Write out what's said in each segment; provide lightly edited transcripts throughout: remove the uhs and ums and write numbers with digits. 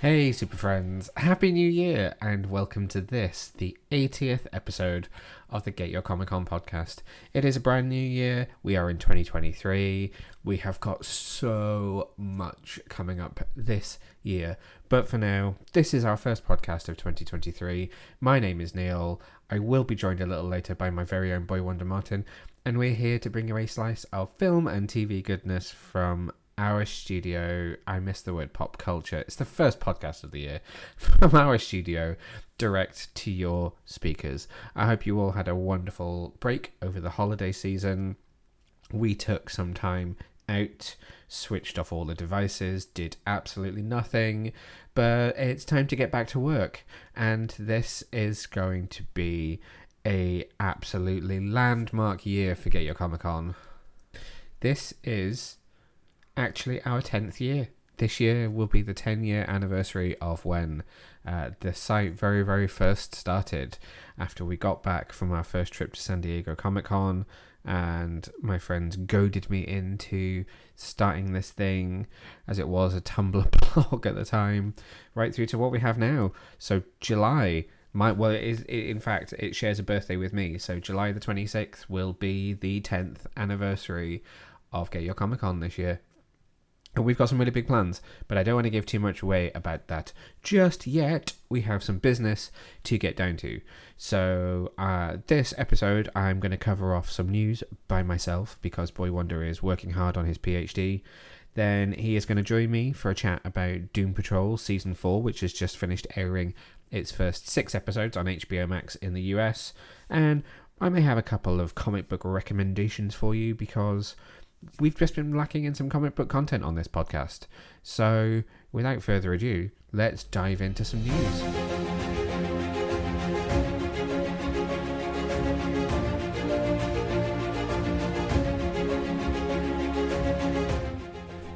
Hey, super friends! Happy New Year, and welcome to this, the 80th episode of the Get Your Comic Con podcast. It is a brand new year. We are in 2023. We have got so much coming up this year. But for now, this is our first podcast of 2023. My name is Neil. I will be joined a little later by my very own Boy Wonder Martin, and we're here to bring you a slice of film and TV goodness from our studio. I miss the word pop culture. It's the first podcast of the year from our studio, direct to your speakers. I hope you all had a wonderful break over the holiday season. We took some time out, switched off all the devices, did absolutely nothing, but it's time to get back to work, and this is going to be a absolutely landmark year for Get Your Comic Con. This is actually our 10th year. This year will be the 10-year anniversary of when the site very first started, after we got back from our first trip to San Diego Comic Con, and my friends goaded me into starting this thing, as it was a Tumblr blog at the time, right through to what we have now. So July, it shares a birthday with me, so July the 26th will be the 10th anniversary of Get Your Comic Con this year. And we've got some really big plans, but I don't want to give too much away about that just yet. We have some business to get down to. So this episode, I'm going to cover off some news by myself, because Boy Wonder is working hard on his PhD. Then he is going to join me for a chat about Doom Patrol Season 4, which has just finished airing its first 6 episodes on HBO Max in the US. And I may have a couple of comic book recommendations for you, because we've just been lacking in some comic book content on this podcast. So, without further ado, let's dive into some news.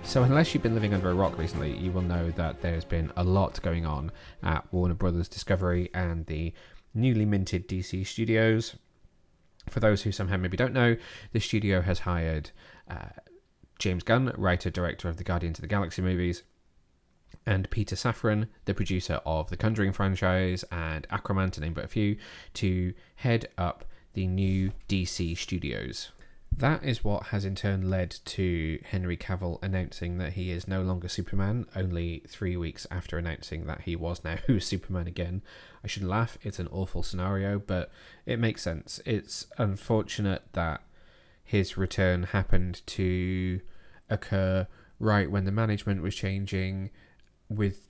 So, unless you've been living under a rock recently, you will know that there's been a lot going on at Warner Brothers Discovery and the newly minted DC Studios. For those who somehow maybe don't know, the studio has hired James Gunn, writer-director of the Guardians of the Galaxy movies, and Peter Safran, the producer of the Conjuring franchise and Aquaman, to name but a few, to head up the new DC studios. That is what has in turn led to Henry Cavill announcing that he is no longer Superman, only 3 weeks after announcing that he was now Superman again. I shouldn't laugh, it's an awful scenario, but it makes sense. It's unfortunate that his return happened to occur right when the management was changing, with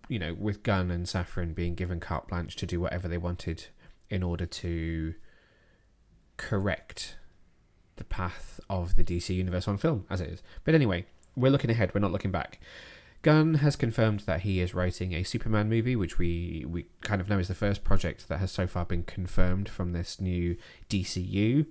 Gunn and Safran being given carte blanche to do whatever they wanted in order to correct the path of the DC universe on film, as it is. But anyway, we're looking ahead, we're not looking back. Gunn has confirmed that he is writing a Superman movie, which we kind of know is the first project that has so far been confirmed from this new DCU,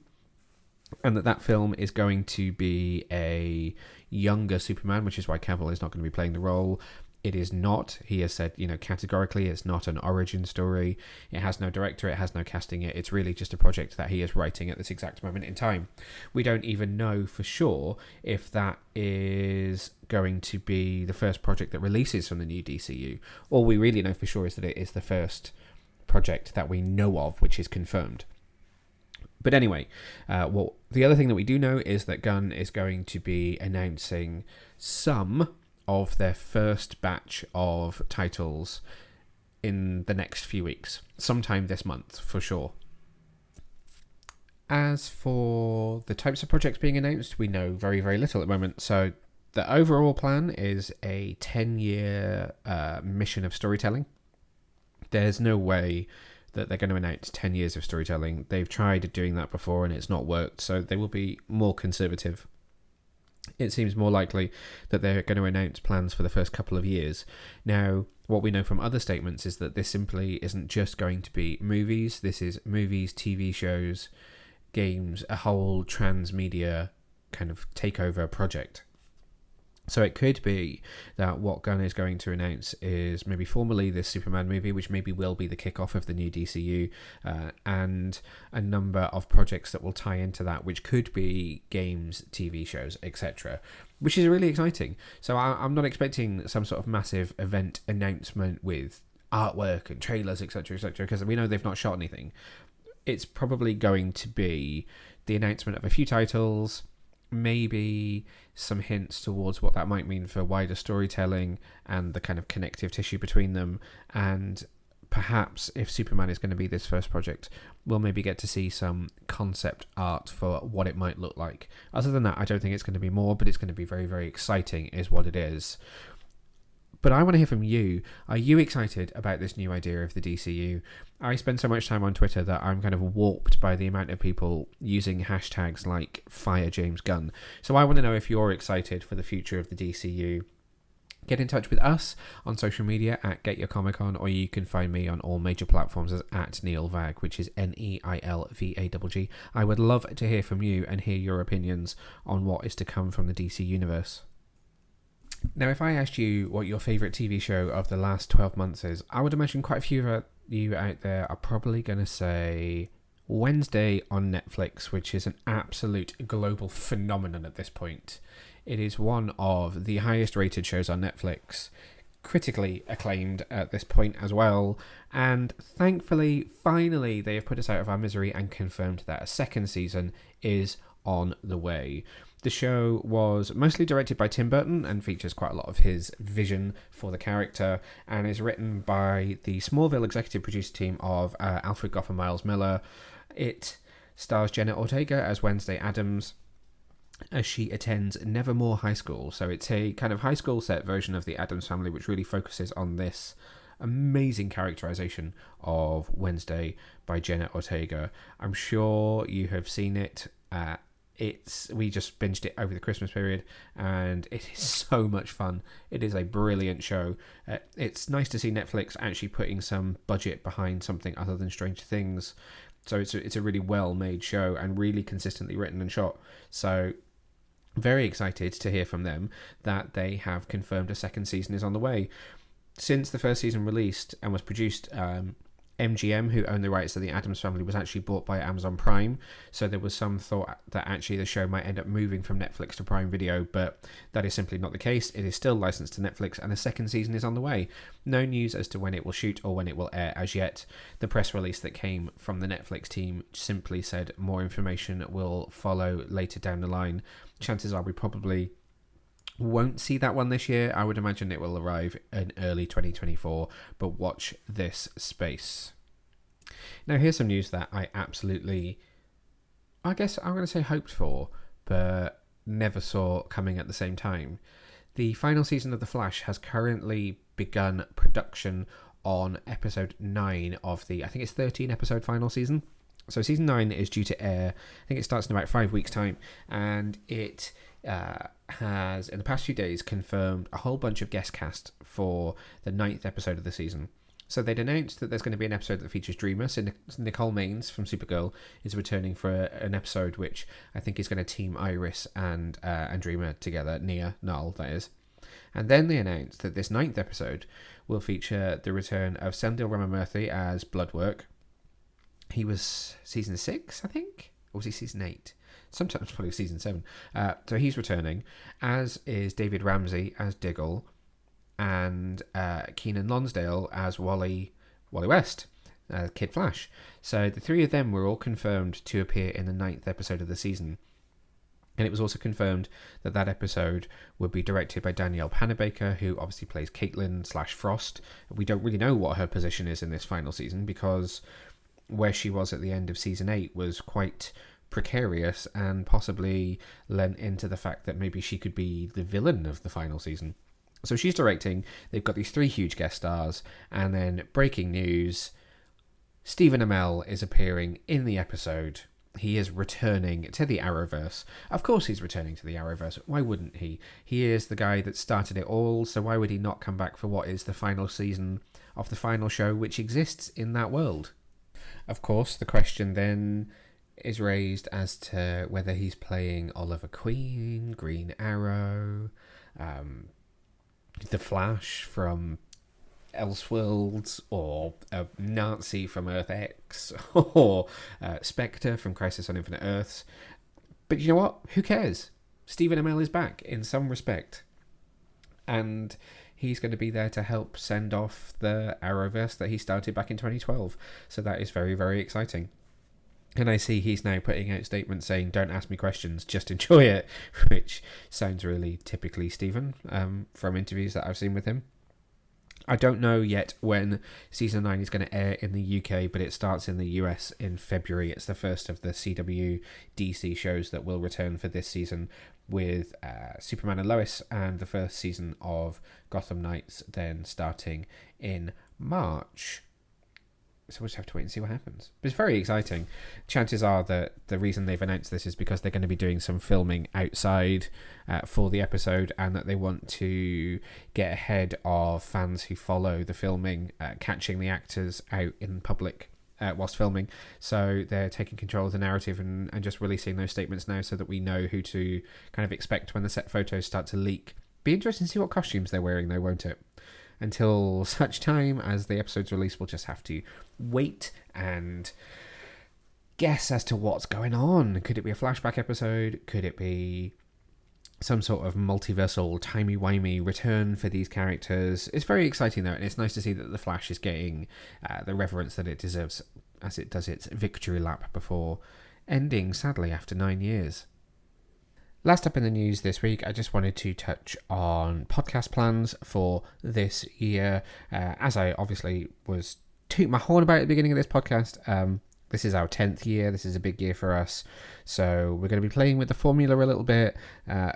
and that film is going to be a younger Superman, which is why Cavill is not going to be playing the role. It is not, he has said, categorically, it's not an origin story. It has no director, it has no casting. It's really just a project that he is writing at this exact moment in time. We don't even know for sure if that is going to be the first project that releases from the new DCU. All we really know for sure is that it is the first project that we know of, which is confirmed. But anyway, the other thing that we do know is that Gunn is going to be announcing some of their first batch of titles in the next few weeks, sometime this month for sure. As for the types of projects being announced, we know very little at the moment. So the overall plan is a 10-year mission of storytelling. There's no way that they're going to announce 10 years of storytelling. They've tried doing that before and it's not worked, so they will be more conservative. It seems more likely that they're going to announce plans for the first couple of years. Now, what we know from other statements is that this simply isn't just going to be movies. This is movies, TV shows, games, a whole transmedia kind of takeover project. So it could be that what Gunn is going to announce is maybe formally this Superman movie, which maybe will be the kickoff of the new DCU, and a number of projects that will tie into that, which could be games, TV shows, etc., which is really exciting. So I'm not expecting some sort of massive event announcement with artwork and trailers, etc., etc., because we know they've not shot anything. It's probably going to be the announcement of a few titles, maybe some hints towards what that might mean for wider storytelling and the kind of connective tissue between them. And perhaps if Superman is going to be this first project, we'll maybe get to see some concept art for what it might look like. Other than that, I don't think it's going to be more, but it's going to be very, very exciting is what it is. But I want to hear from you. Are you excited about this new idea of the DCU? I spend so much time on Twitter that I'm kind of warped by the amount of people using hashtags like Fire James Gunn. So I want to know if you're excited for the future of the DCU. Get in touch with us on social media at Get Your Comic Con, or you can find me on all major platforms as at Neil Vag, which is NEILVAGG. I would love to hear from you and hear your opinions on what is to come from the DC universe. Now, if I asked you what your favourite TV show of the last 12 months is, I would imagine quite a few of you out there are probably going to say Wednesday on Netflix, which is an absolute global phenomenon at this point. It is one of the highest rated shows on Netflix, critically acclaimed at this point as well, and thankfully, finally, they have put us out of our misery and confirmed that a second season is on the way. The show was mostly directed by Tim Burton and features quite a lot of his vision for the character, and is written by the Smallville executive producer team of Alfred Gough and Miles Miller. It stars Jenna Ortega as Wednesday Addams, as she attends Nevermore High School. So it's a kind of high school set version of the Addams Family, which really focuses on this amazing characterization of Wednesday by Jenna Ortega. I'm sure you have seen it. We just binged it over the Christmas period, and it is so much fun. It is a brilliant show. It's nice to see Netflix actually putting some budget behind something other than Stranger Things. So it's a really well-made show and really consistently written and shot. So very excited to hear from them that they have confirmed a second season is on the way. Since the first season released and was produced, MGM, who owned the rights to the Addams Family, was actually bought by Amazon Prime, so there was some thought that actually the show might end up moving from Netflix to Prime Video, but that is simply not the case. It is still licensed to Netflix, and a second season is on the way. No news as to when it will shoot or when it will air as yet. The press release that came from the Netflix team simply said more information will follow later down the line. Chances are we probably won't see that one this year. I would imagine it will arrive in early 2024, but watch this space. Now, here's some news that I absolutely, I guess I'm going to say hoped for, but never saw coming at the same time. The final season of The Flash has currently begun production on episode 9 of the, I think it's 13 episode final season. So season 9 is due to air, I think it starts in about 5 weeks time, and it has in the past few days confirmed a whole bunch of guest cast for the 9th episode of the season. So they'd announced that there's going to be an episode that features Dreamer. So Nicole Maines from Supergirl is returning for an episode which I think is going to team Iris and Dreamer together, Nia Null, that is. And then they announced that this 9th episode will feature the return of Sendil Ramamurthy as Bloodwork. He was season 6, I think? Or was he season 8? Sometimes probably season 7. So he's returning, as is David Ramsey as Diggle, and Keenan Lonsdale as Wally West, Kid Flash. So the three of them were all confirmed to appear in the 9th episode of the season. And it was also confirmed that that episode would be directed by Danielle Panabaker, who obviously plays Caitlin/Frost. We don't really know what her position is in this final season, because where she was at the end of season 8 was quite precarious and possibly lent into the fact that maybe she could be the villain of the final season. So she's directing. They've got these 3 huge guest stars, and then breaking news, Stephen Amell is appearing in the episode. He is returning to the Arrowverse. Of course he's returning to the Arrowverse. Why wouldn't he? He is the guy that started it all, so why would he not come back for what is the final season of the final show which exists in that world? Of course, the question then is raised as to whether he's playing Oliver Queen, Green Arrow, the Flash from Elseworlds, or a Nazi from Earth X, or Spectre from Crisis on Infinite Earths. But you know what? Who cares? Stephen Amell is back in some respect. And he's going to be there to help send off the Arrowverse that he started back in 2012. So that is very, very exciting. And I see he's now putting out statements saying, don't ask me questions, just enjoy it, which sounds really typically Stephen from interviews that I've seen with him. I don't know yet when Season 9 is going to air in the UK, but it starts in the US in February. It's the first of the CW DC shows that will return for this season, with Superman and Lois and the first season of Gotham Knights then starting in March. So we'll just have to wait and see what happens. But it's very exciting. Chances are that the reason they've announced this is because they're going to be doing some filming outside for the episode, and that they want to get ahead of fans who follow the filming, catching the actors out in public whilst filming. So they're taking control of the narrative and just releasing those statements now, so that we know who to kind of expect when the set photos start to leak. Be interesting to see what costumes they're wearing though, won't it? Until such time as the episode's release, we'll just have to wait and guess as to what's going on. Could it be a flashback episode? Could it be some sort of multiversal, timey-wimey return for these characters? It's very exciting, though, and it's nice to see that The Flash is getting the reverence that it deserves as it does its victory lap before ending, sadly, after 9 years. Last up in the news this week, I just wanted to touch on podcast plans for this year. As I obviously was tooting my horn about at the beginning of this podcast, this is our 10th year. This is a big year for us. So we're going to be playing with the formula a little bit.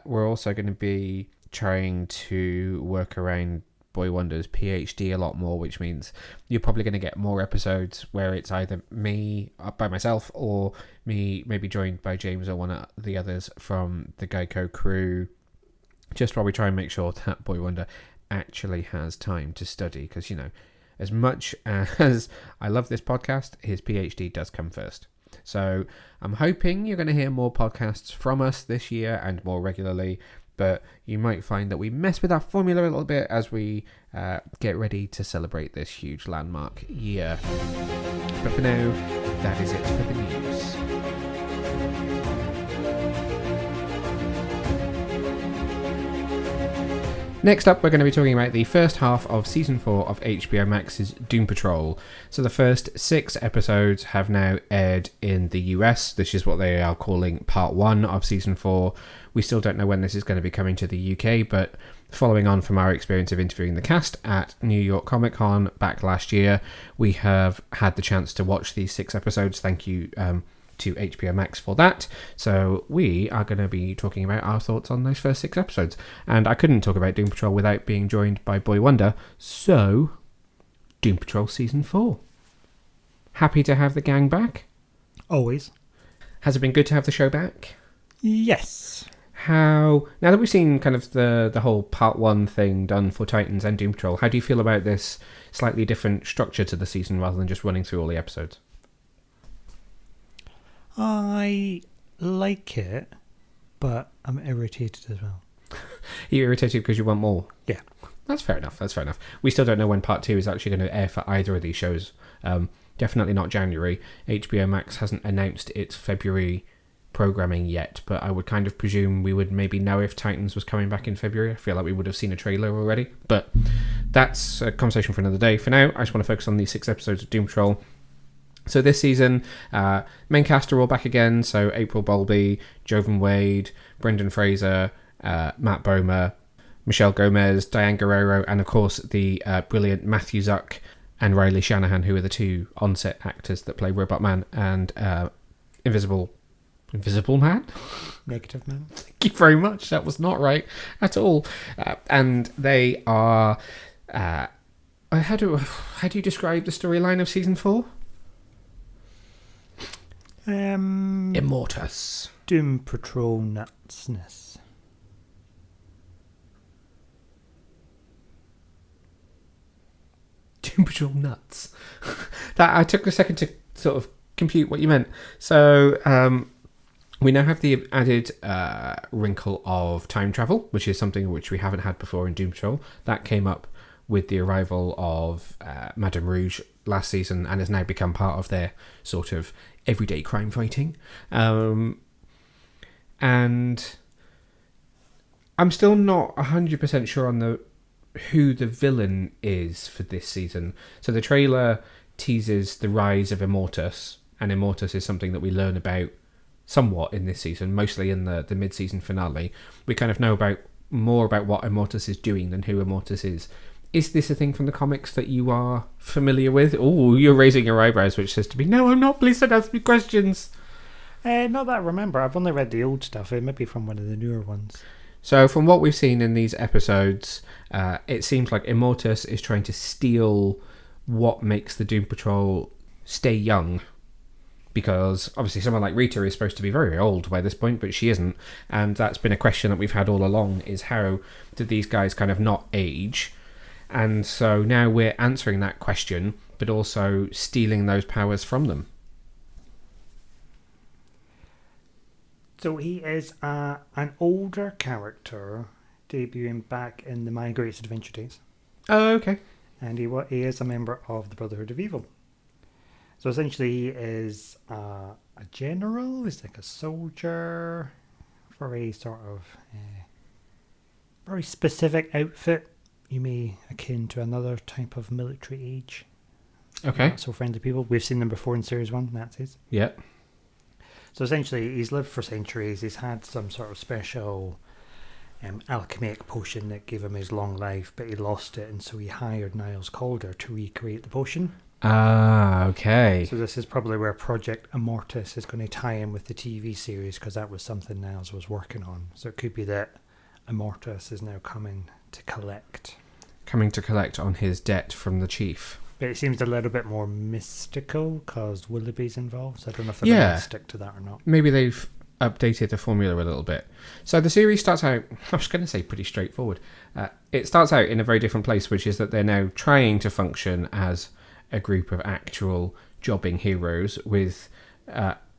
We're also going to be trying to work around Boy Wonder's PhD a lot more, which means you're probably going to get more episodes where it's either me by myself or me maybe joined by James or one of the others from the GYCO crew, just while we try and make sure that Boy Wonder actually has time to study, because, you know, as much as I love this podcast, his PhD does come first. So I'm hoping you're going to hear more podcasts from us this year and more regularly, but you might find that we mess with our formula a little bit as we get ready to celebrate this huge landmark year. But for now, that is it for the news. Next up, we're going to be talking about the first half of Season 4 of HBO Max's Doom Patrol. So the first 6 episodes have now aired in the US. This is what they are calling Part 1 of Season 4. We still don't know when this is going to be coming to the UK, but following on from our experience of interviewing the cast at New York Comic Con back last year, we have had the chance to watch these 6 episodes. Thank you to HBO Max for that. So we are going to be talking about our thoughts on those first 6 episodes. And I couldn't talk about Doom Patrol without being joined by Boy Wonder. So, Doom Patrol Season 4. Happy to have the gang back? Always. Has it been good to have the show back? Yes. Now that we've seen kind of the whole Part 1 thing done for Titans and Doom Patrol, how do you feel about this slightly different structure to the season rather than just running through all the episodes? I like it, but I'm irritated as well. You're irritated because you want more? Yeah. That's fair enough. We still don't know when Part 2 is actually going to air for either of these shows. Definitely not January. HBO Max hasn't announced its February programming yet, but I would kind of presume we would maybe know if Titans was coming back in February. I feel like we would have seen a trailer already, but that's a conversation for another day. For now, I just want to focus on these 6 episodes of Doom Patrol. So this season, main cast are all back again. So April Bowlby, Jovan Wade, Brendan Fraser, Matt Bomer, Michelle Gomez, Diane Guerrero, and of course the brilliant Matthew Zuck and Riley Shanahan, who are the 2 on-set actors that play Robot Man and Invisible Man? Negative Man. Thank you very much. That was not right at all. And they are... how do you describe the storyline of Season 4? Immortus. Doom Patrol nutsness. Doom Patrol nuts. That I took a second to sort of compute what you meant. So We now have the added wrinkle of time travel, which is something which we haven't had before in Doom Patrol. That came up with the arrival of Madame Rouge last season and has now become part of their sort of everyday crime fighting. And I'm still not 100% sure on who the villain is for this season. So the trailer teases the rise of Immortus, and Immortus is something that we learn about somewhat in this season, mostly in the mid-season finale. We kind of know more about what Immortus is doing than who Immortus is. Is this a thing from the comics that you are familiar with? Oh, you're raising your eyebrows, which says to me, no, I'm not. Please don't ask me questions. Not that I remember. I've only read the old stuff. It might be from one of the newer ones. So from what we've seen in these episodes, it seems like Immortus is trying to steal what makes the Doom Patrol stay young. Because obviously someone like Rita is supposed to be very, very old by this point, but she isn't. And that's been a question that we've had all along, is how did these guys kind of not age? And so now we're answering that question, but also stealing those powers from them. So he is an older character debuting back in the My Greatest Adventure days. Oh, okay. And he is a member of the Brotherhood of Evil. So essentially he is a general, he's like a soldier, very sort of very specific outfit. You may akin to another type of military age. Okay. Not so friendly people. We've seen them before in Series 1, Nazis. Yep. So essentially he's lived for centuries. He's had some sort of special alchemic potion that gave him his long life, but he lost it, and so he hired Niles Calder to recreate the potion. Ah, okay. So this is probably where Project Immortus is going to tie in with the TV series, because that was something Niles was working on. So it could be that Immortus is now coming to collect on his debt from the chief. But it seems a little bit more mystical because Willoughby's involved, so I don't know if they're going to stick to that or not. Maybe they've updated the formula a little bit. So the series starts out, I was going to say pretty straightforward. It starts out in a very different place, which is that they're now trying to function as a group of actual jobbing heroes with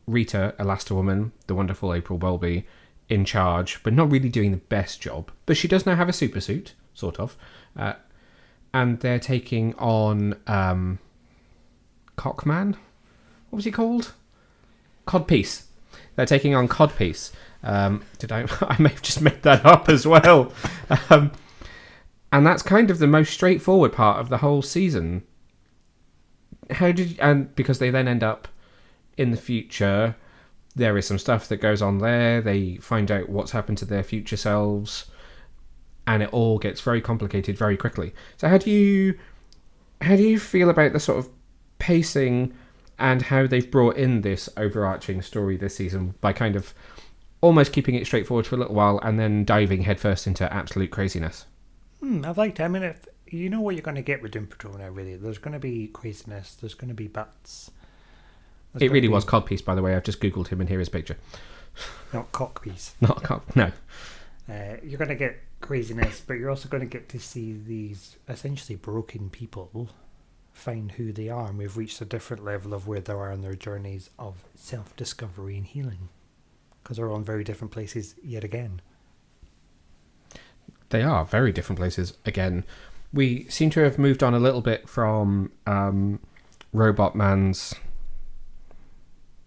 Rita, Elasti-Woman, the wonderful April Bowlby, in charge, but not really doing the best job. But she does now have a super suit, sort of. And they're taking on Cockman. What was he called? Codpiece. They're taking on Codpiece. I may have just made that up as well. And that's kind of the most straightforward part of the whole season. And because they then end up in the future, there is some stuff that goes on there. They find out what's happened to their future selves, and it all gets very complicated very quickly. So how do you feel about the sort of pacing and how they've brought in this overarching story this season by kind of almost keeping it straightforward for a little while and then diving headfirst into absolute craziness? I've liked it. I mean, you know what you're going to get with Doom Patrol now, really. There's going to be craziness. There's going to be butts. It really was Codpiece, by the way. I've just Googled him and here is a picture. Not Cockpiece. Not Cock, no. You're going to get craziness, but you're also going to get to see these essentially broken people find who they are, and we've reached a different level of where they are in their journeys of self-discovery and healing, because they're all in very different places yet again. They are very different places again. We seem to have moved on a little bit from Robot Man's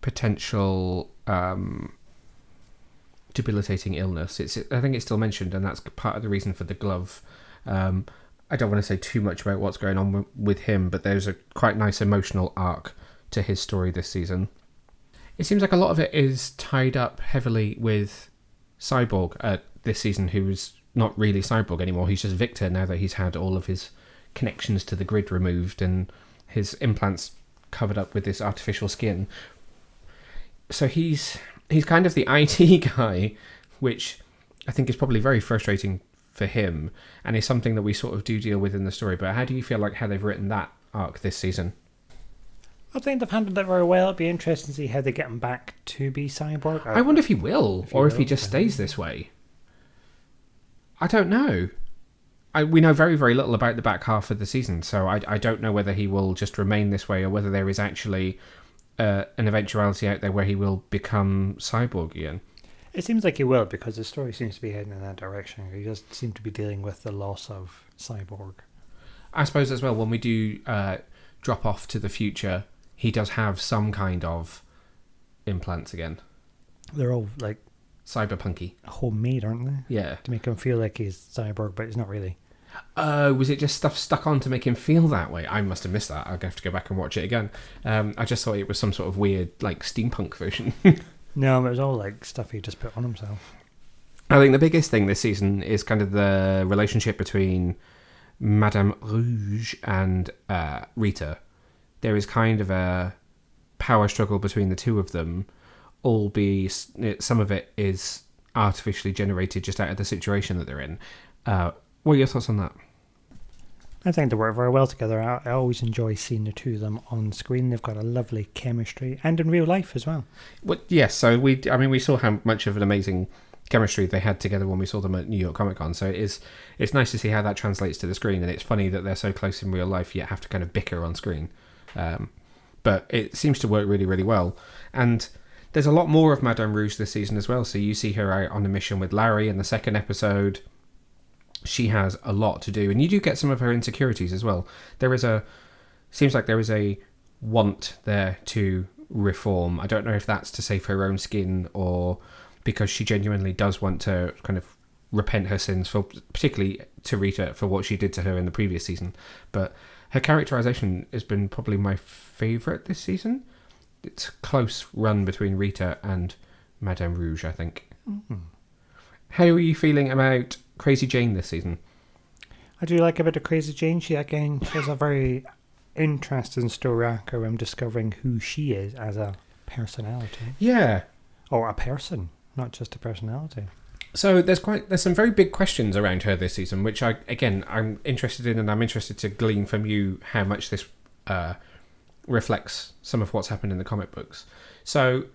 potential debilitating illness. I think it's still mentioned, and that's part of the reason for the glove. I don't want to say too much about what's going on with him, but there's a quite nice emotional arc to his story this season. It seems like a lot of it is tied up heavily with Cyborg this season, who's not really Cyborg anymore. He's just Victor now that he's had all of his connections to the grid removed and his implants covered up with this artificial skin. So he's kind of the IT guy, which I think is probably very frustrating for him, and is something that we sort of do deal with in the story. But how do you feel like how they've written that arc this season? I think they've handled it very well. It'd be interesting to see how they get him back to be Cyborg. I wonder if he will, if he just stays this way. I don't know. We know very, very little about the back half of the season, so I don't know whether he will just remain this way or whether there is actually an eventuality out there where he will become cyborg again. It seems like he will, because the story seems to be heading in that direction. He does seem to be dealing with the loss of Cyborg. I suppose as well, when we do drop off to the future, he does have some kind of implants again. They're all like cyberpunky, homemade, aren't they? Yeah. To make him feel like he's Cyborg, but he's not really. Was it just stuff stuck on to make him feel that way? I must have missed that. I'll have to go back and watch it again. I just thought it was some sort of weird, like, steampunk version. No, it was all like stuff he just put on himself. I think the biggest thing this season is kind of the relationship between Madame Rouge and Rita. There is kind of a power struggle between the two of them, albeit some of it is artificially generated just out of the situation that they're in. What are your thoughts on that? I think they work very well together. I always enjoy seeing the two of them on screen. They've got a lovely chemistry, and in real life as well. Well, yes, so we saw how much of an amazing chemistry they had together when we saw them at New York Comic Con. So it's nice to see how that translates to the screen, and it's funny that they're so close in real life yet have to kind of bicker on screen. But it seems to work really, really well. And there's a lot more of Madame Rouge this season as well. So you see her out on a mission with Larry in the second episode. She has a lot to do, and you do get some of her insecurities as well. Seems like there is a want there to reform. I don't know if that's to save her own skin or because she genuinely does want to kind of repent her sins, for particularly to Rita for what she did to her in the previous season. But her characterization has been probably my favourite this season. It's a close run between Rita and Madame Rouge, I think. Mm-hmm. How are you feeling about Crazy Jane this season? I do like a bit of Crazy Jane. She has a very interesting story arc around discovering who she is as a personality. Yeah. Or a person, not just a personality. So there's some very big questions around her this season, which I'm interested in, and I'm interested to glean from you how much this reflects some of what's happened in the comic books. So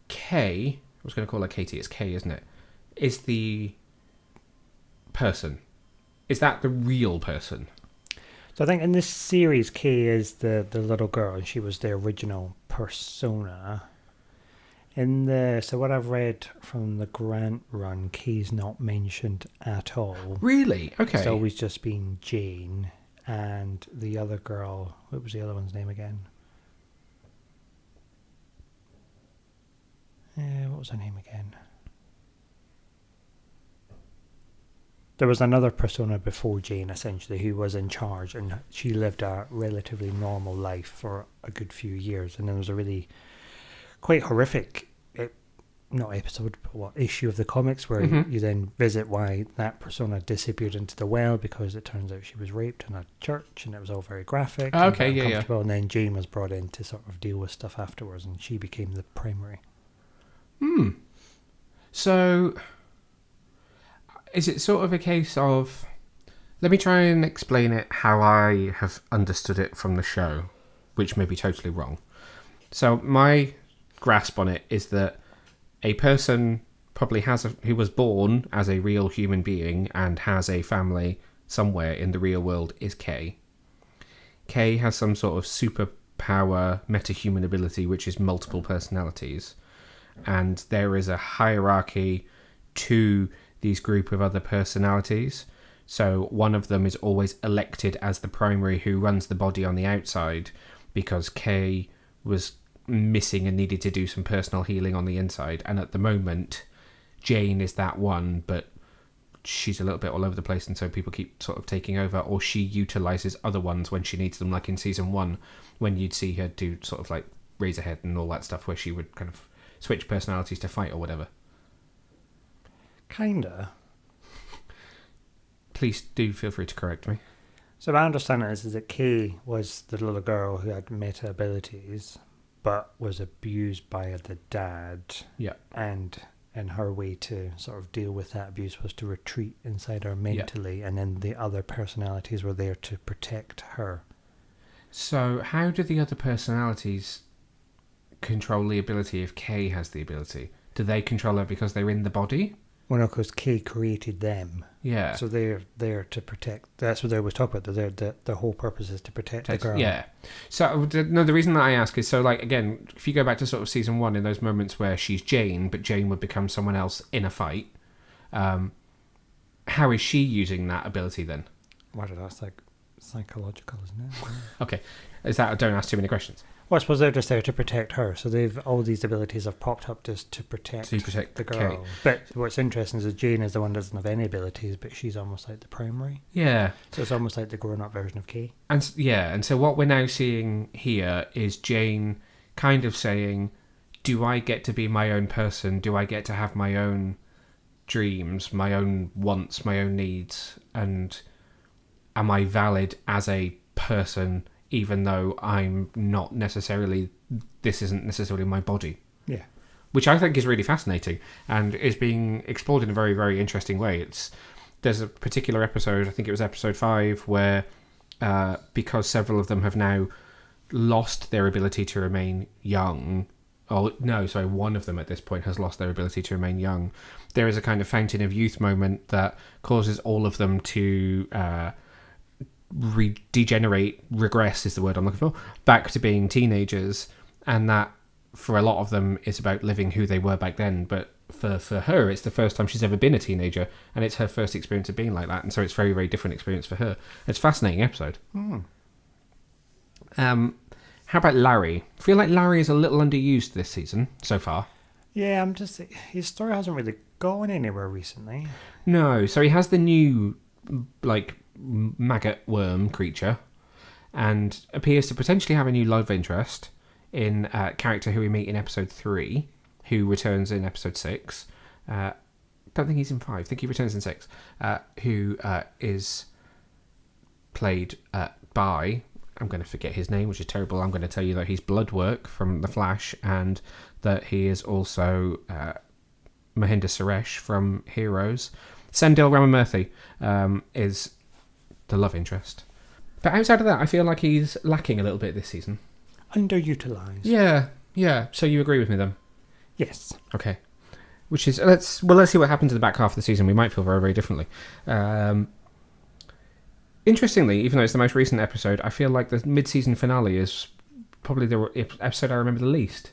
Kay, I was going to call her Katie, it's Kay, isn't it? Is the person. Is that the real person? So I think in this series, Kay is the little girl, and she was the original persona. So what I've read from the Grant run, Kay's not mentioned at all. Really? Okay. It's always just been Jane, and the other girl, what was the other one's name again? What was her name again? There was another persona before Jane, essentially, who was in charge, and she lived a relatively normal life for a good few years. And then there was a really quite horrific, not episode, but issue of the comics where you then visit why that persona disappeared into the well, because it turns out she was raped in a church, and it was all very graphic. Okay, and yeah. And then Jane was brought in to sort of deal with stuff afterwards, and she became the primary. So is it sort of a case of... Let me try and explain it how I have understood it from the show, which may be totally wrong. So my grasp on it is that a person probably who was born as a real human being and has a family somewhere in the real world is Kay. Kay has some sort of superpower, metahuman ability, which is multiple personalities. And there is a hierarchy to these group of other personalities. So one of them is always elected as the primary who runs the body on the outside, because Kay was missing and needed to do some personal healing on the inside. And at the moment, Jane is that one, but she's a little bit all over the place, and so people keep sort of taking over, or she utilizes other ones when she needs them, like in season 1 when you'd see her do sort of like Razorhead and all that stuff, where she would kind of switch personalities to fight or whatever. Kinda. Please do feel free to correct me. So my understanding is that Kay was the little girl who had meta abilities, but was abused by the dad. Yeah. And her way to sort of deal with that abuse was to retreat inside her mentally, and then the other personalities were there to protect her. So how do the other personalities control the ability if Kay has the ability? Do they control her because they're in the body? Well, no, because Kay created them. Yeah. So they're there to protect. That's what they always talk about. Their whole purpose is to protect the girl. Yeah. So, no, the reason that I ask is, so, like, again, if you go back to sort of season 1, in those moments where she's Jane, but Jane would become someone else in a fight, how is she using that ability then? Well, that's like psychological, isn't it? Okay. Is that, don't ask too many questions. Well, I suppose they're just there to protect her. So all these abilities have popped up just to protect the girl. Kate. But what's interesting is that Jane is the one that doesn't have any abilities, but she's almost like the primary. Yeah. So it's almost like the grown-up version of Kay. And so what we're now seeing here is Jane kind of saying, do I get to be my own person? Do I get to have my own dreams, my own wants, my own needs? And am I valid as a person, even though I'm not necessarily, this isn't necessarily my body? Yeah. Which I think is really fascinating and is being explored in a very, very interesting way. There's a particular episode, I think it was episode 5, where because several of them have now lost their ability to remain young, one of them at this point has lost their ability to remain young, there is a kind of fountain of youth moment that causes all of them to regress is the word I'm looking for, back to being teenagers, and that for a lot of them is about living who they were back then, but for her it's the first time she's ever been a teenager, and it's her first experience of being like that, and so it's a very, very different experience for her. It's a fascinating episode. How about Larry? I feel like Larry is a little underused this season so far. Yeah, his story hasn't really gone anywhere recently. No, so he has the new like maggot worm creature and appears to potentially have a new love interest in a character who we meet in episode 3, who returns in episode 6. Don't think he's in 5. I think he returns in 6. Who is played by, I'm going to forget his name, which is terrible. I'm going to tell you that he's Bloodwork from The Flash, and that he is also Mahinder Suresh from Heroes. Sendil Ramamurthy is the love interest. But outside of that, I feel like he's lacking a little bit this season. Underutilised. Yeah. So you agree with me then? Yes. Okay. Which is let's see what happens in the back half of the season. We might feel very, very differently. Interestingly, even though it's the most recent episode, I feel like the mid-season finale is probably the episode I remember the least.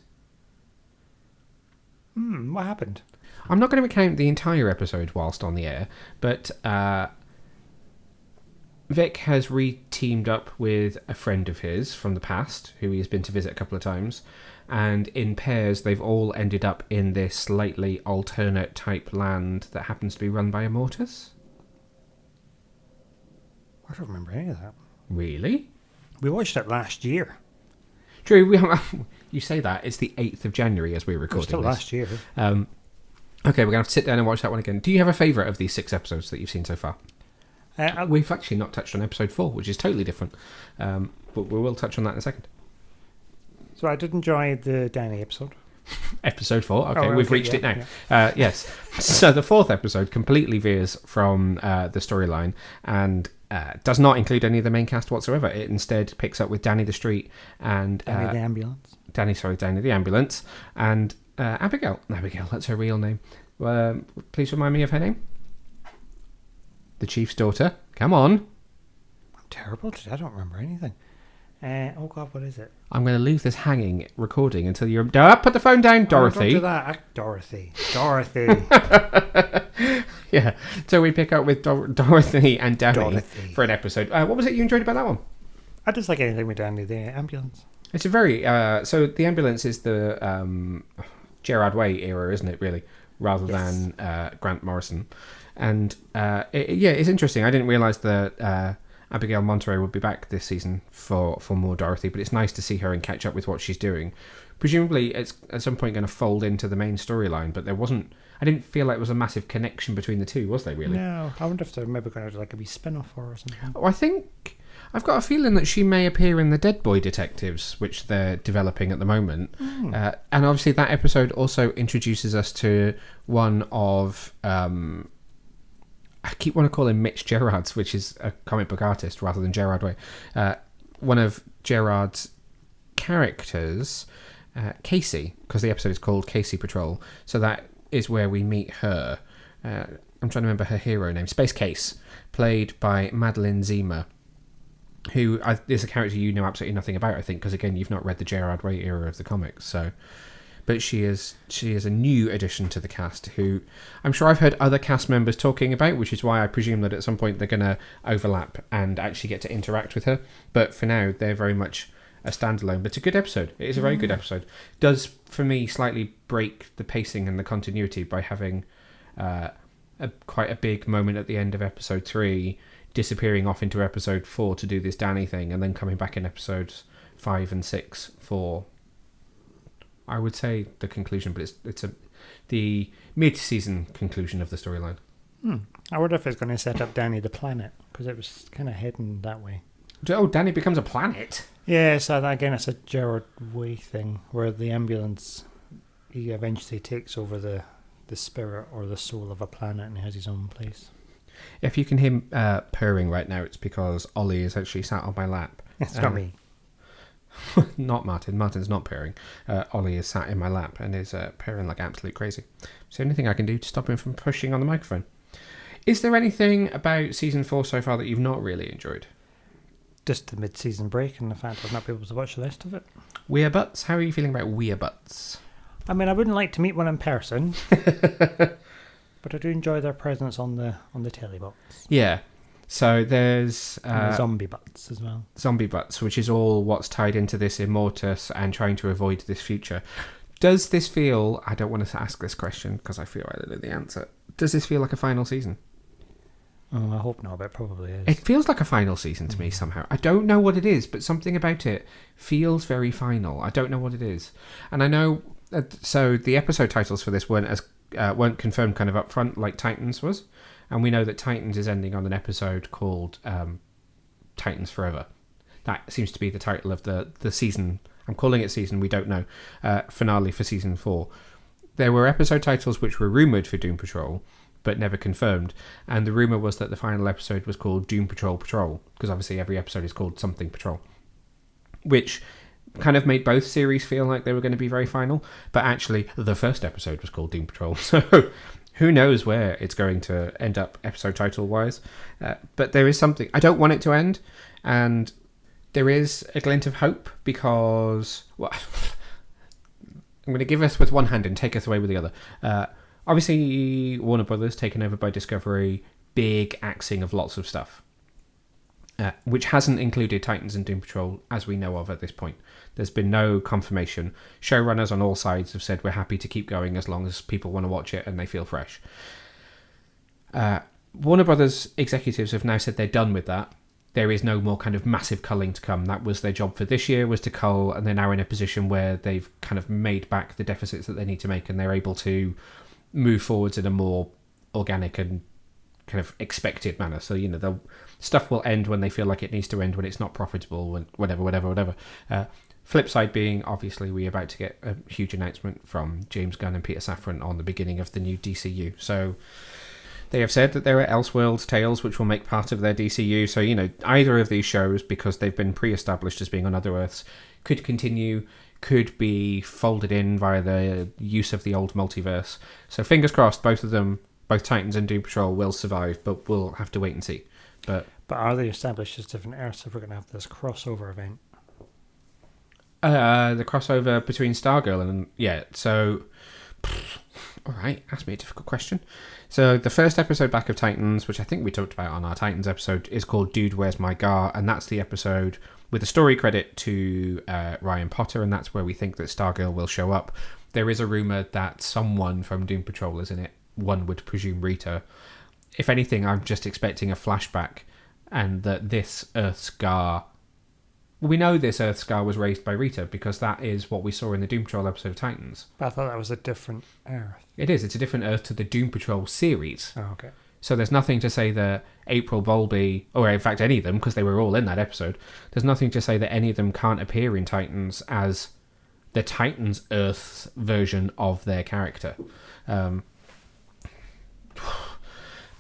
What happened? I'm not going to recount the entire episode whilst on the air, but Vic has re-teamed up with a friend of his from the past, who he has been to visit a couple of times, and in pairs they've all ended up in this slightly alternate type land that happens to be run by a mortis. I don't remember any of that. Really? We watched it last year. True, you say that, it's the 8th of January as we're recording still this. Last year. Okay, we're going to have to sit down and watch that one again. Do you have a favourite of these 6 episodes that you've seen so far? We've actually not touched on episode 4, which is totally different. But we will touch on that in a second. So I did enjoy the Danny episode. Episode 4, okay, we've reached it now. Yeah. Yes. So the 4th episode completely veers from the storyline and does not include any of the main cast whatsoever. It instead picks up with Danny the Street and... Danny the Ambulance. Danny the Ambulance. And Abigail, that's her real name. Please remind me of her name. The chief's daughter. Come on. I'm terrible today. I don't remember anything. Oh God, what is it? I'm going to leave this hanging recording until you're... put the phone down, Dorothy. Don't do that. Dorothy. Yeah. So we pick up with Dorothy and Danny for an episode. What was it you enjoyed about that one? I just like anything with Danny the Ambulance. It's a very... so the Ambulance is the Gerard Way era, isn't it, really? Rather than Grant Morrison. And it's interesting. I didn't realise that Abigail Monterey would be back this season for more Dorothy, but it's nice to see her and catch up with what she's doing. Presumably it's at some point going to fold into the main storyline, but I didn't feel like there was a massive connection between the two, was there really? No, I wonder if they're maybe going to do like a wee spin-off or something. Oh, I think I've got a feeling that she may appear in the Dead Boy Detectives, which they're developing at the moment. And obviously that episode also introduces us to one of... I keep wanting to call him Mitch Gerards, which is a comic book artist rather than Gerard Way. One of Gerard's characters, Casey, because the episode is called Casey Patrol. So that is where we meet her. I'm trying to remember her hero name. Space Case, played by Madeline Zima, who is a character you know absolutely nothing about, I think, because again, you've not read the Gerard Way era of the comics. So, but she is a new addition to the cast, who I'm sure I've heard other cast members talking about, which is why I presume that at some point they're going to overlap and actually get to interact with her. But for now, they're very much a standalone. But it's a good episode. It is a very good episode. Does, for me, slightly break the pacing and the continuity by having quite a big moment at the end of episode 3, disappearing off into episode 4 to do this Danny thing, and then coming back in episodes 5 and 6 for, I would say, the conclusion, but it's the mid-season conclusion of the storyline. I wonder if it's going to set up Danny the planet, because it was kind of heading that way. Oh, Danny becomes a planet? Yeah, so that, again, it's a Gerard Way thing, where the ambulance, he eventually takes over the spirit or the soul of a planet and he has his own place. If you can hear purring right now, it's because Ollie is actually sat on my lap. It's not me. Not Martin. Martin's not purring. Ollie is sat in my lap and is purring like absolute crazy. It's the only thing I can do to stop him from pushing on the microphone. Is there anything about season 4 so far that you've not really enjoyed? Just the mid-season break and the fact I've not been able to watch the rest of it. Weir Butts? How are you feeling about Weir Butts? I mean, I wouldn't like to meet one in person, but I do enjoy their presence on the telly box. Yeah. So there's and the zombie butts as well. Zombie Butts, which is all what's tied into this Immortus and trying to avoid this future. Does this feel... I don't want to ask this question because I feel I don't know the answer. Does this feel like a final season? Oh, I hope not, but it probably is. It feels like a final season to me somehow. I don't know what it is, but something about it feels very final. I don't know what it is. And I know... so the episode titles for this weren't confirmed kind of up front like Titans was. And we know that Titans is ending on an episode called Titans Forever. That seems to be the title of the season. I'm calling it season, we don't know. Finale for season 4. There were episode titles which were rumoured for Doom Patrol, but never confirmed. And the rumour was that the final episode was called Doom Patrol Patrol, because obviously every episode is called something Patrol. Which kind of made both series feel like they were going to be very final. But actually, the first episode was called Doom Patrol. So... who knows where it's going to end up episode title-wise. But there is something... I don't want it to end. And there is a glint of hope because... well, I'm going to give us with one hand and take us away with the other. Obviously, Warner Brothers, taken over by Discovery, big axing of lots of stuff. Which hasn't included Titans and Doom Patrol as we know of at this point. There's been no confirmation. Showrunners on all sides have said we're happy to keep going as long as people want to watch it and they feel fresh. Warner Brothers executives have now said they're done with that. There is no more kind of massive culling to come. That was their job for this year, was to cull, and they're now in a position where they've kind of made back the deficits that they need to make and they're able to move forwards in a more organic and kind of expected manner. So, you know, stuff will end when they feel like it needs to end, when it's not profitable, when whatever. Flip side being, obviously, we're about to get a huge announcement from James Gunn and Peter Safran on the beginning of the new DCU. So they have said that there are Elseworlds tales which will make part of their DCU. So, you know, either of these shows, because they've been pre-established as being on other Earths, could continue, could be folded in via the use of the old multiverse. So fingers crossed, both of them, both Titans and Doom Patrol, will survive, but we'll have to wait and see. But are they established as different Earths if we're going to have this crossover event? The crossover between Stargirl and... yeah, so... alright, ask me a difficult question. So the first episode back of Titans, which I think we talked about on our Titans episode, is called Dude, Where's My Gar? And that's the episode with a story credit to Ryan Potter, and that's where we think that Stargirl will show up. There is a rumour that someone from Doom Patrol is in it. One would presume Rita. If anything, I'm just expecting a flashback, and that this Earth Scar... we know this Earth Scar was raised by Rita, because that is what we saw in the Doom Patrol episode of Titans. But I thought that was a different Earth. It is. It's a different Earth to the Doom Patrol series. Oh, okay. So there's nothing to say that April Bowlby, or in fact any of them, because they were all in that episode, there's nothing to say that any of them can't appear in Titans as the Titans Earth's version of their character.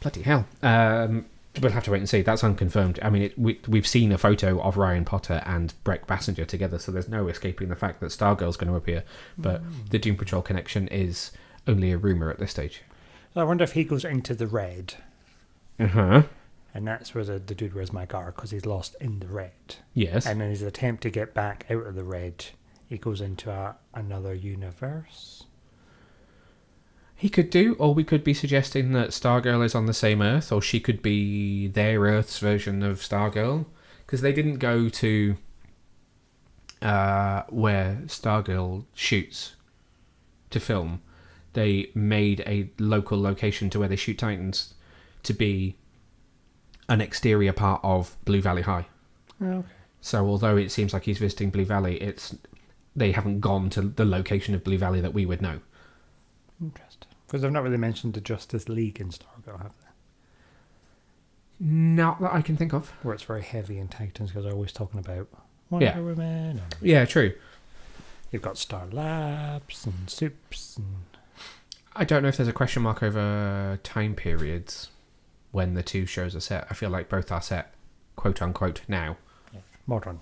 Bloody hell. We'll have to wait and see. That's unconfirmed. I mean, we've seen a photo of Ryan Potter and Breck Bassinger together, so there's no escaping the fact that Stargirl's going to appear. But the Doom Patrol connection is only a rumour at this stage. So I wonder if he goes into the red, Uh-huh. and that's where the dude wears my car, because he's lost in the red. Yes. And in his attempt to get back out of the red, he goes into another universe. He could do, or we could be suggesting that Stargirl is on the same Earth, or she could be their Earth's version of Stargirl, because they didn't go to where Stargirl shoots to film. They made a local location to where they shoot Titans to be an exterior part of Blue Valley High. Oh, okay. So although it seems like he's visiting Blue Valley, they haven't gone to the location of Blue Valley that we would know. Interesting. Because they've not really mentioned the Justice League in Stargirl, have they? Not that I can think of. Where it's very heavy in Titans, because they're always talking about Wonder Woman. Yeah, true. You've got Star Labs and Soups. And I don't know if there's a question mark over time periods when the two shows are set. I feel like both are set, quote unquote, now. yeah, modern.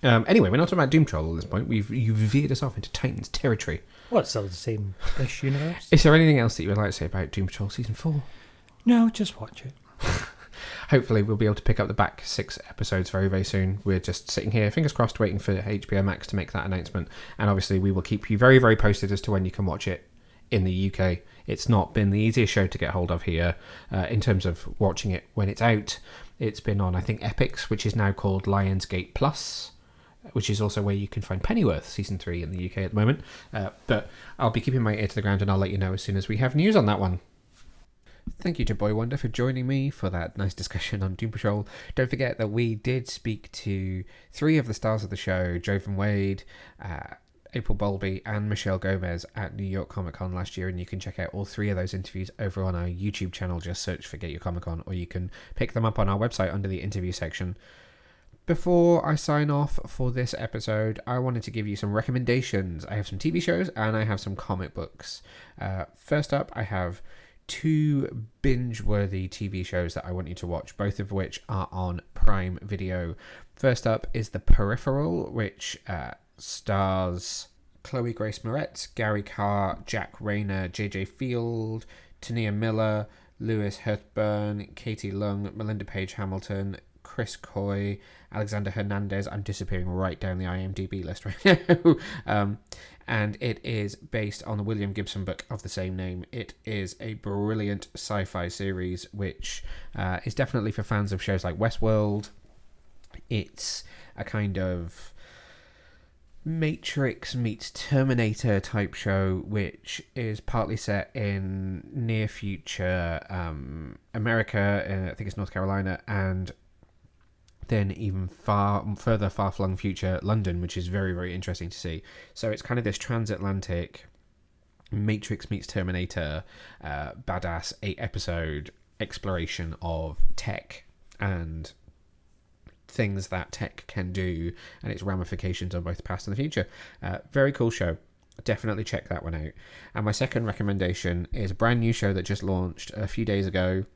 Anyway, we're not talking about Doom Patrol at this point. You've veered us off into Titans territory. Well, it's still the same-ish universe. Is there anything else that you would like to say about Doom Patrol Season 4? No, just watch it. Hopefully we'll be able to pick up the back 6 episodes very, very soon. We're just sitting here, fingers crossed, waiting for HBO Max to make that announcement. And obviously we will keep you very, very posted as to when you can watch it in the UK. It's not been the easiest show to get hold of here in terms of watching it when it's out. It's been on, I think, Epix, which is now called Lionsgate Plus, which is also where you can find Pennyworth Season 3 in the UK at the moment. But I'll be keeping my ear to the ground and I'll let you know as soon as we have news on that one. Thank you to Boy Wonder for joining me for that nice discussion on Doom Patrol. Don't forget that we did speak to 3 of the stars of the show, Jovan Wade, April Bowlby and Michelle Gomez at New York Comic Con last year, and you can check out all 3 of those interviews over on our YouTube channel. Just search for Get Your Comic Con, or you can pick them up on our website under the interview section. Before I sign off for this episode, I wanted to give you some recommendations. I have some TV shows and I have some comic books. First up, I have 2 binge-worthy TV shows that I want you to watch, both of which are on Prime Video. First up is The Peripheral, which stars Chloe Grace Moretz, Gary Carr, Jack Rayner, JJ Field, Tania Miller, Lewis Hurtburn, Katie Lung, Melinda Page Hamilton, Chris Coy, Alexander Hernandez. I'm disappearing right down the IMDb list right now. And it is based on the William Gibson book of the same name. It is a brilliant sci-fi series, which is definitely for fans of shows like Westworld. It's a kind of Matrix meets Terminator type show, which is partly set in near future America, I think it's North Carolina, and then even further far-flung future London, which is very, very interesting to see. So it's kind of this transatlantic Matrix meets Terminator badass 8-episode exploration of tech and things that tech can do and its ramifications on both the past and the future. Very cool show. Definitely check that one out. And my second recommendation is a brand new show that just launched a few days ago,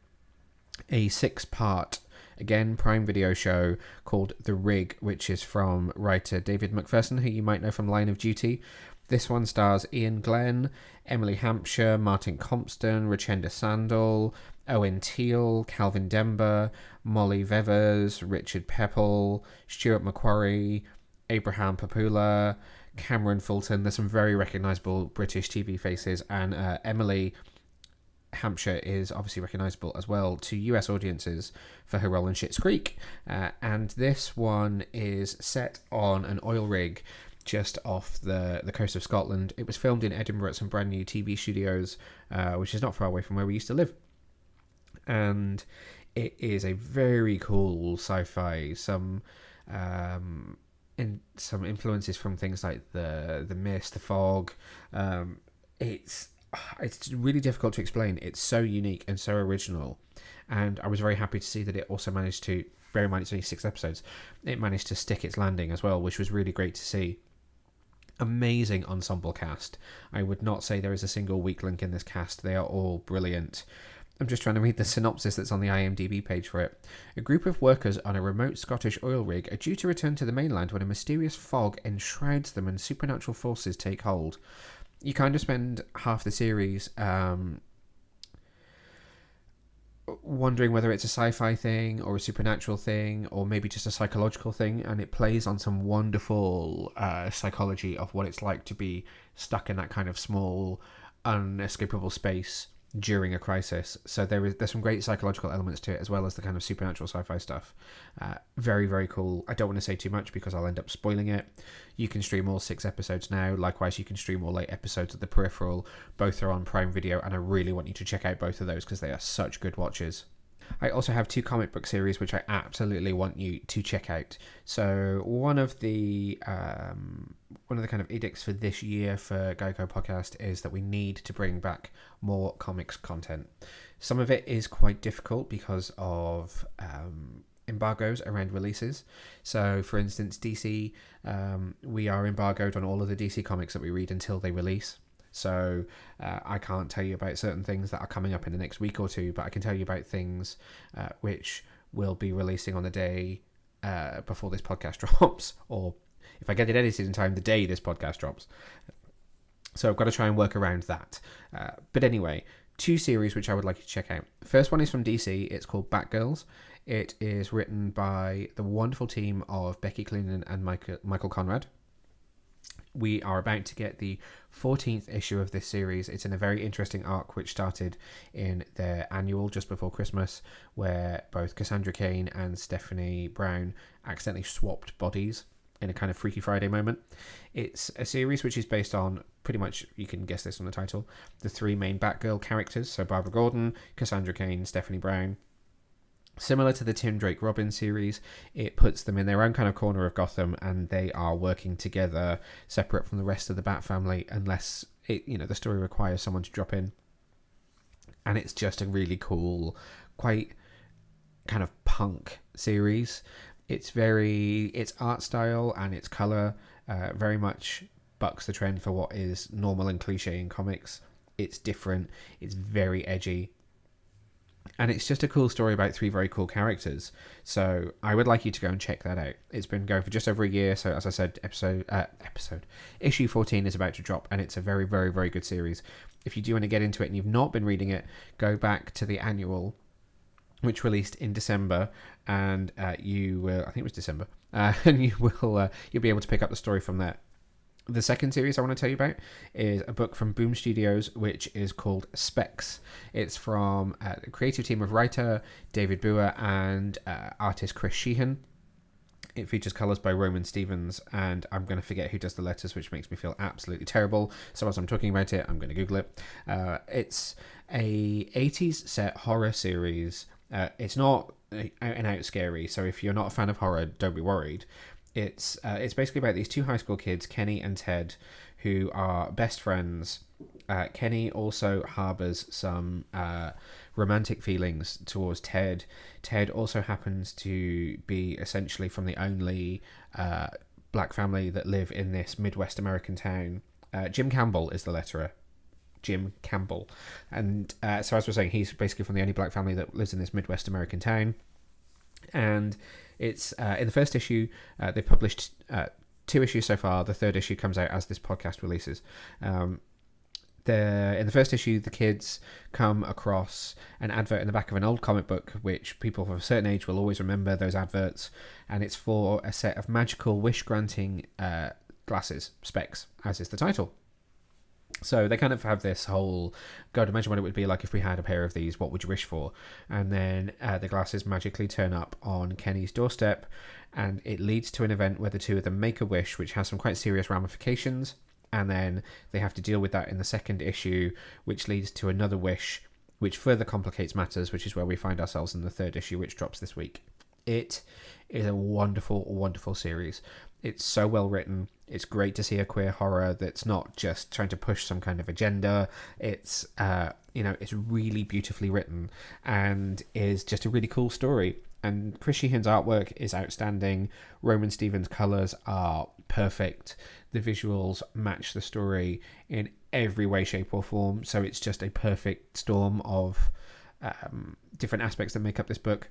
a 6-part again Prime Video show called The Rig, which is from writer David McPherson, who you might know from Line of Duty. This one stars Ian Glenn, Emily Hampshire, Martin Compston, Richenda Sandel, Owen Teale, Calvin Dember, Molly Vevers, Richard Pepple, Stuart McQuarrie, Abraham Papula, Cameron Fulton. There's some very recognisable British TV faces, and Emily Hampshire is obviously recognisable as well to US audiences for her role in Schitt's Creek. And this one is set on an oil rig just off the coast of Scotland. It was filmed in Edinburgh at some brand new TV studios, which is not far away from where we used to live. And it is a very cool sci-fi, some influences from things like the Mist, the Fog. It's really difficult to explain. It's so unique and so original, and I was very happy to see that it also managed to, bear in mind it's only 6 episodes, it managed to stick its landing as well, which was really great to see. Amazing ensemble cast. I would not say there is a single weak link in this cast. They are all brilliant. I'm just trying to read the synopsis that's on the IMDb page for it. A group of workers on a remote Scottish oil rig are due to return to the mainland when a mysterious fog enshrouds them and supernatural forces take hold. You kind of spend half the series wondering whether it's a sci-fi thing or a supernatural thing or maybe just a psychological thing, and it plays on some wonderful psychology of what it's like to be stuck in that kind of small, unescapable space during a crisis. So there's some great psychological elements to it, as well as the kind of supernatural sci-fi stuff. Very, very cool. I don't want to say too much because I'll end up spoiling it. You can stream all 6 episodes now. Likewise, you can stream all 8 episodes of The Peripheral. Both are on Prime Video, and I really want you to check out both of those because they are such good watches. I also have 2 comic book series which I absolutely want you to check out. So one of the kind of edicts for this year for GYCO Podcast is that we need to bring back more comics content. Some of it is quite difficult because of embargoes around releases. So for instance, DC, we are embargoed on all of the DC comics that we read until they release. So I can't tell you about certain things that are coming up in the next week or two, but I can tell you about things which will be releasing on the day before this podcast drops, or if I get it edited in time, the day this podcast drops. So I've got to try and work around that. But anyway, 2 series which I would like you to check out. The first one is from DC. It's called Batgirls. It is written by the wonderful team of Becky Cloonan and Michael Conrad. We are about to get the 14th issue of this series. It's in a very interesting arc which started in their annual just before Christmas, where both Cassandra Cain and Stephanie Brown accidentally swapped bodies in a kind of Freaky Friday moment. It's a series which is based on, pretty much, you can guess this from the title, the 3 main Batgirl characters, so Barbara Gordon, Cassandra Cain, Stephanie Brown. Similar to the Tim Drake Robin series, it puts them in their own kind of corner of Gotham, and they are working together, separate from the rest of the Bat family, unless the story requires someone to drop in. And it's just a really cool, quite kind of punk series. It's art style and its color very much bucks the trend for what is normal and cliche in comics. It's different. It's very edgy. And it's just a cool story about 3 very cool characters. So I would like you to go and check that out. It's been going for just over a year. So as I said, issue 14 is about to drop, and it's a very, very, very good series. If you do want to get into it and you've not been reading it, go back to the annual, which released in December, and you will, I think it was December, and you'll be able to pick up the story from there. The second series I want to tell you about is a book from Boom Studios, which is called Specs. It's from the creative team of writer David Booher and artist Chris Sheehan. It features colours by Roman Stevens, and I'm going to forget who does the letters, which makes me feel absolutely terrible. So as I'm talking about it, I'm going to Google it. It's a 80s set horror series. It's not out and out scary, so if you're not a fan of horror, don't be worried. It's basically about these 2 high school kids, Kenny and Ted, who are best friends. Kenny also harbours some romantic feelings towards Ted. Ted also happens to be essentially from the only black family that live in this Midwest American town. Jim Campbell is the letterer. Jim Campbell. And so as we're saying, he's basically from the only black family that lives in this Midwest American town. And it's in the first issue, they published 2 issues so far. The 3rd issue comes out as this podcast releases. In the first issue, the kids come across an advert in the back of an old comic book, which people of a certain age will always remember those adverts, and it's for a set of magical wish-granting glasses, specs, as is the title. So they kind of have this whole, God, imagine what it would be like if we had a pair of these, what would you wish for? And then the glasses magically turn up on Kenny's doorstep, and it leads to an event where the 2 of them make a wish, which has some quite serious ramifications, and then they have to deal with that in the 2nd issue, which leads to another wish, which further complicates matters, which is where we find ourselves in the 3rd issue, which drops this week. It is a wonderful, wonderful series. It's so well written. It's great to see a queer horror that's not just trying to push some kind of agenda. It's it's really beautifully written and is just a really cool story. And Chris Sheehan's artwork is outstanding. Roman Stevens' colours are perfect. The visuals match the story in every way, shape or form. So it's just a perfect storm of different aspects that make up this book.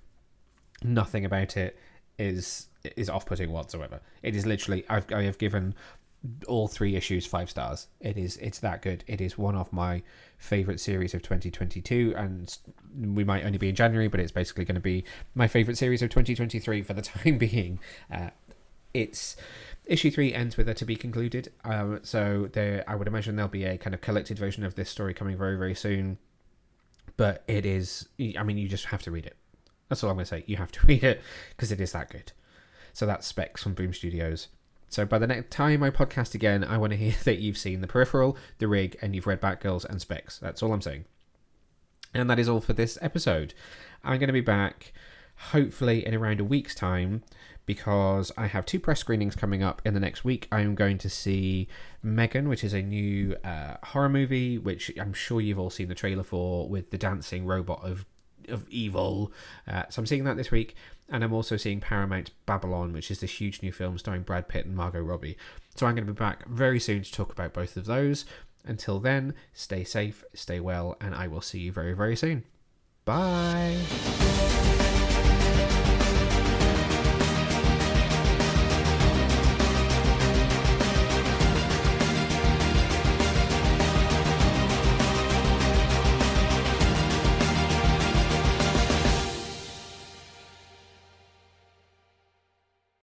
Nothing about it is off-putting whatsoever. It is literally, I have given all 3 issues 5 stars. It's that good. It is one of my favorite series of 2022, and we might only be in January, but it's basically going to be my favorite series of 2023 for the time being. It's issue 3 ends with a to be concluded, so I would imagine there'll be a kind of collected version of this story coming very, very soon. But it is, I mean, you just have to read it. That's all I'm going to say. You have to read it because it is that good. So that's Specs from Boom Studios. So by the next time I podcast again, I want to hear that you've seen The Peripheral, The Rig, and you've read Batgirls and Specs. That's all I'm saying. And that is all for this episode. I'm going to be back hopefully in around a week's time, because I have 2 press screenings coming up in the next week. I'm going to see Megan, which is a new horror movie, which I'm sure you've all seen the trailer for, with the dancing robot of evil. So I'm seeing that this week. And I'm also seeing Paramount's Babylon, which is this huge new film starring Brad Pitt and Margot Robbie. So I'm going to be back very soon to talk about both of those. Until then, stay safe, stay well, and I will see you very, very soon. Bye!